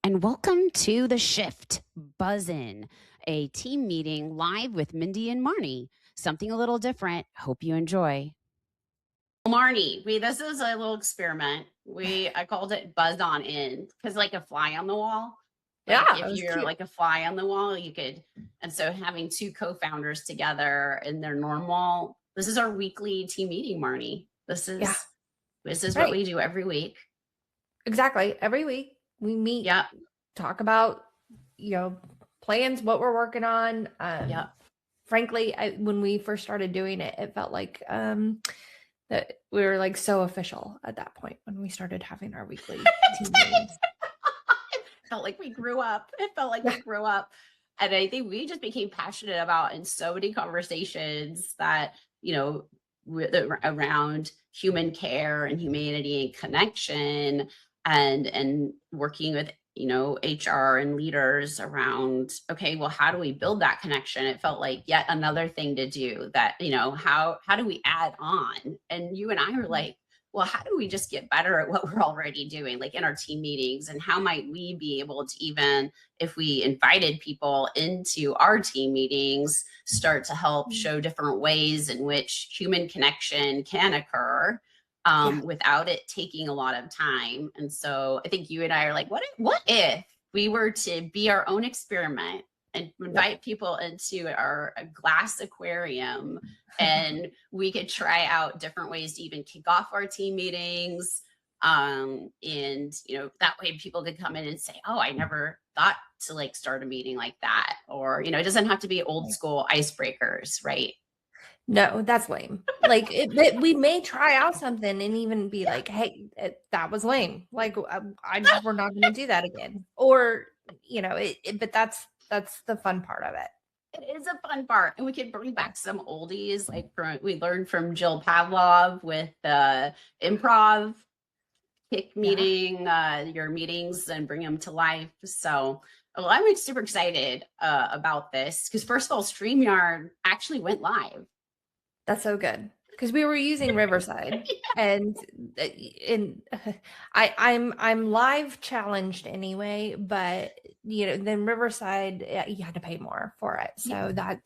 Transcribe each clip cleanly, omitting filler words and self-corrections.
and welcome to The Shift Buzzin', a team meeting live with Mindy and Marnie. Something a little different. Hope you enjoy. Marnie, this is a little experiment. I called it Buzz on In because like a fly on the wall. Yeah, If you're cute. like a fly on the wall, you could. And so having two co-founders together in their normal, this is our weekly team meeting, Marnie. This is Right. what we do every week. Exactly. Every week we meet, talk about, plans, what we're working on. Frankly, when we first started doing it, it felt like that we were like so official at that point when we started having our weekly team meetings. It felt like we grew up. And I think we just became passionate about in so many conversations that, around human care and humanity and connection and working with, HR and leaders around, okay, well, how do we build that connection? It felt like yet another thing to do that, how do we add on? And you and I were like, well, how do we just get better at what we're already doing, like in our team meetings? And how might we be able to, even if we invited people into our team meetings, start to help show different ways in which human connection can occur without it taking a lot of time? And so I think you and I are like, what if we were to be our own experiment and invite people into our glass aquarium and we could try out different ways to even kick off our team meetings. And, that way people could come in and say, oh, I never thought to like start a meeting like that. Or, it doesn't have to be old school icebreakers, right? No, that's lame. Like we may try out something and even be like, hey, that was lame. Like we're not going to do that again. Or, but that's the fun part of it. It is a fun part. And we could bring back some oldies, like we learned from Jill Pavlov with the improv kick meeting, your meetings, and bring them to life. So I'm super excited about this because first of all, StreamYard actually went live. That's so good. Because we were using Riverside and I'm live challenged anyway, but then Riverside, you had to pay more for it. So that's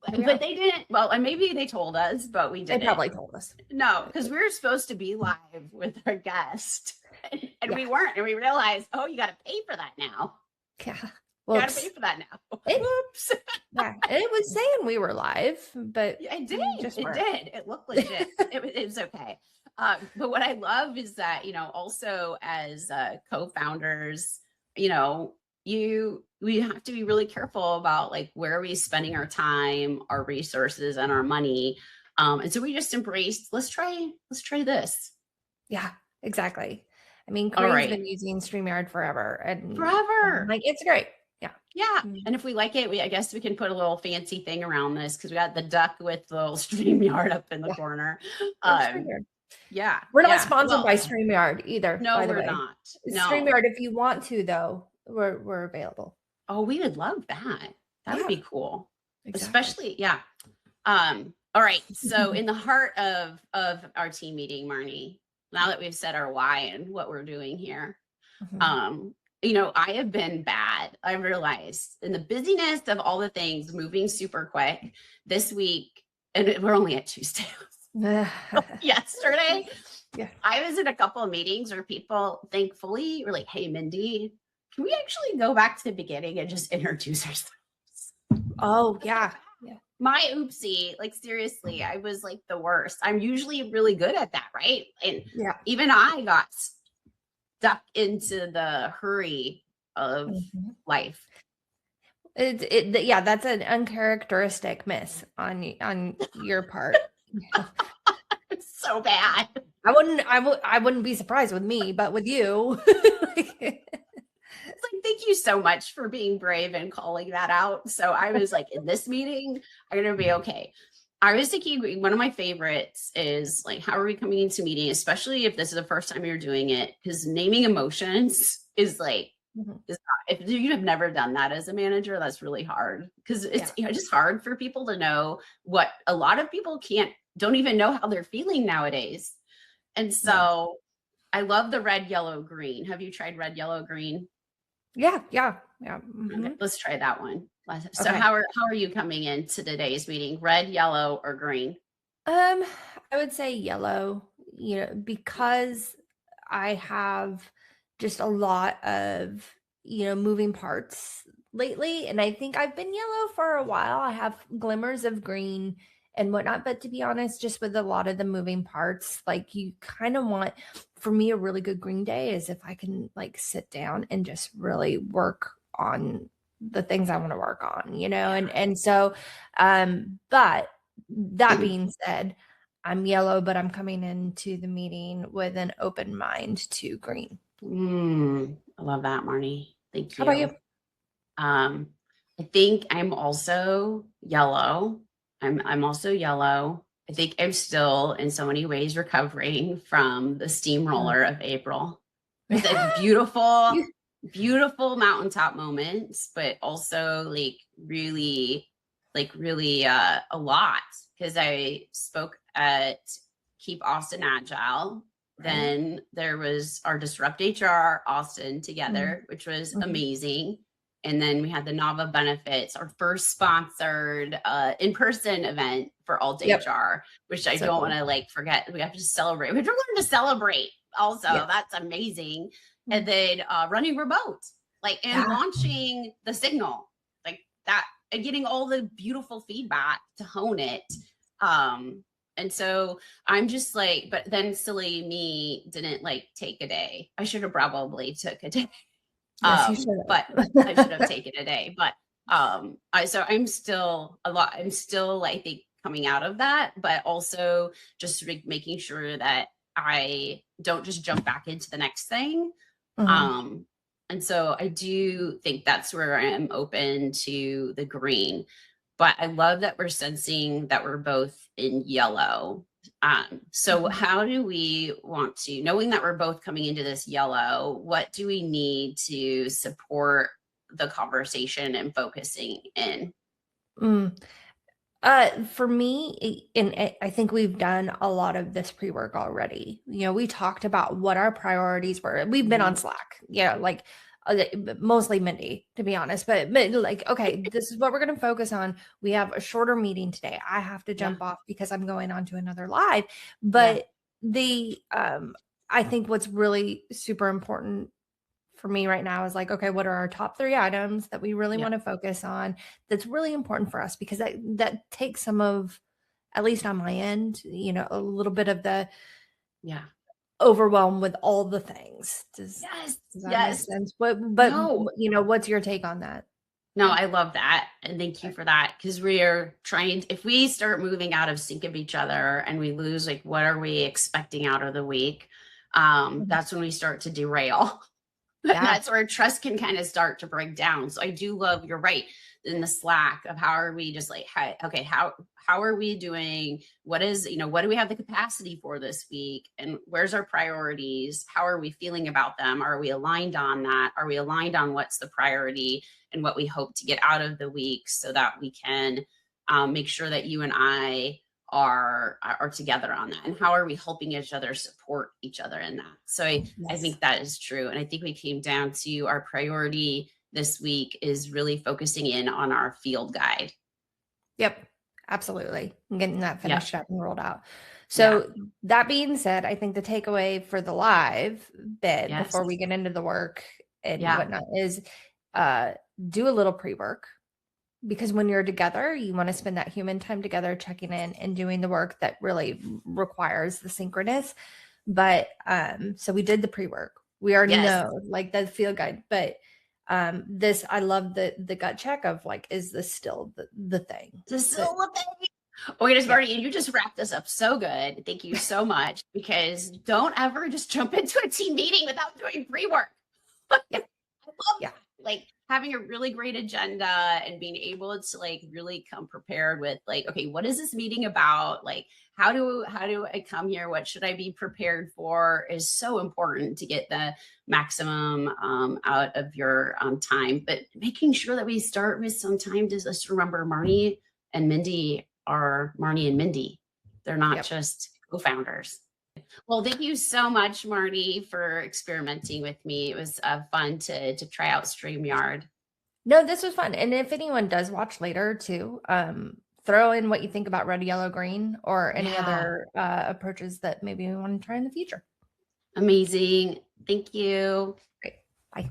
but they didn't. Well, and maybe they told us, but we didn't. They probably told us. No, because we were supposed to be live with our guest and we weren't. And we realized, oh, you got to pay for that now. Yeah. You got to pay for that now. Whoops. Yeah, it was saying we were live, but it did. It looked legit. It was okay. But what I love is that, also as co-founders, we have to be really careful about like where are we spending our time, our resources, and our money. And so we just embraced, let's try this. Yeah, exactly. I mean, Corinne's been using StreamYard forever. Like, it's great. Yeah. And if we like it, I guess we can put a little fancy thing around this because we got the duck with the little StreamYard up in the corner. Yeah. We're not sponsored by StreamYard either. No, by the we're way. not. No. StreamYard, if you want to, though, we're available. Oh, we would love that. That would be cool. Exactly. Especially, all right. So in the heart of our team meeting, Marnie, now that we've said our why and what we're doing here, I have been bad. I realized in the busyness of all the things moving super quick this week, and we're only at Tuesday. Yesterday, I was in a couple of meetings where people thankfully were like, hey, Mindy, can we actually go back to the beginning and just introduce ourselves? Oh, yeah. My oopsie, like seriously, I was like the worst. I'm usually really good at that, right? And even I got stuck into the hurry of life. That's an uncharacteristic miss on your part. It's so bad. I wouldn't be surprised with me, but with you. It's like, thank you so much for being brave and calling that out. So I was like, in this meeting, I'm going to be okay. I was thinking one of my favorites is like, how are we coming into meeting, especially if this is the first time you're doing it? Because naming emotions is like, if you have never done that as a manager, that's really hard because it's just hard for people to know what a lot of people don't even know how they're feeling nowadays. And so I love the red, yellow, green. Have you tried red, yellow, green? Yeah. Okay, let's try that one. So Okay. how are you coming into today's meeting? Red, yellow, or green? I would say yellow, because I have just a lot of, moving parts lately. And I think I've been yellow for a while. I have glimmers of green and whatnot. But to be honest, just with a lot of the moving parts, like you kind of want, for me, a really good green day is if I can like sit down and just really work on the things I want to work on, and so, but that being said, I'm yellow, but I'm coming into the meeting with an open mind to green. I love that, Marnie. Thank How about you? you. I think I'm also yellow. I'm also yellow. I think I'm still in so many ways recovering from the steamroller of April. It's a beautiful, beautiful mountaintop moments, but also really a lot, because I spoke at Keep Austin Agile. Then there was our Disrupt HR Austin together, which was amazing. And then we had the Nava Benefits, our first sponsored in-person event for AltHR, which I don't want to like forget. We have to celebrate. We have to learn to celebrate also. That's amazing. And then running remote, and launching the Signal, like that, and getting all the beautiful feedback to hone it. And so I'm just like, but then silly me didn't like take a day. I should have probably took a day. Yes, you should But I should have taken a day. But I'm still I think coming out of that, but also just making sure that I don't just jump back into the next thing. And so I do think that's where I am open to the green. But I love that we're sensing that we're both in yellow. So how do we want to, knowing that we're both coming into this yellow, what do we need to support the conversation and focusing in? For me, and I think we've done a lot of this pre-work already. We talked about what our priorities were. We've been on Slack, like mostly Mindy, to be honest, but like, okay, this is what we're going to focus on. We have a shorter meeting today. I have to jump off because I'm going on to another live. But I think what's really super important for me right now is like, okay, what are our top 3 items that we really want to focus on? That's really important for us, because that takes some of, at least on my end, a little bit of the overwhelm with all the things. Does that make sense? But no. What's your take on that? No, I love that. And thank you for that. Because we are trying, if we start moving out of sync of each other and we lose, like, what are we expecting out of the week? That's when we start to derail. That's where trust can kind of start to break down. So I do love, you're right, in the Slack of how are we just like, how are we doing? What do we have the capacity for this week? And where's our priorities? How are we feeling about them? Are we aligned on that? Are we aligned on what's the priority and what we hope to get out of the week, so that we can make sure that you and I are together on that? And how are we helping each other support each other in that? So I think that is true. And I think we came down to our priority this week is really focusing in on our field guide. Yep, absolutely. And getting that finished up and rolled out. So that being said, I think the takeaway for the live bit before we get into the work and whatnot is do a little pre-work. Because when you're together, you want to spend that human time together, checking in and doing the work that really requires the synchronous. But so we did the pre-work. We already know, like, the field guide. But this, I love the gut check of like, is this still the thing? This is still the thing. Oh, it is, Marnie, and you just wrapped this up so good. Thank you so much. Because don't ever just jump into a team meeting without doing pre-work. I love that. Like, having a really great agenda and being able to like really come prepared with like, okay, what is this meeting about? Like, how do I come here? What should I be prepared for? Is so important to get the maximum out of your time. But making sure that we start with some time to just remember Marnie and Mindy are Marnie and Mindy. They're not just co-founders. Well, thank you so much, Marnie, for experimenting with me. It was fun to try out StreamYard. No, this was fun. And if anyone does watch later too, throw in what you think about red, yellow, green, or any other approaches that maybe we want to try in the future. Amazing. Thank you. Great. Bye.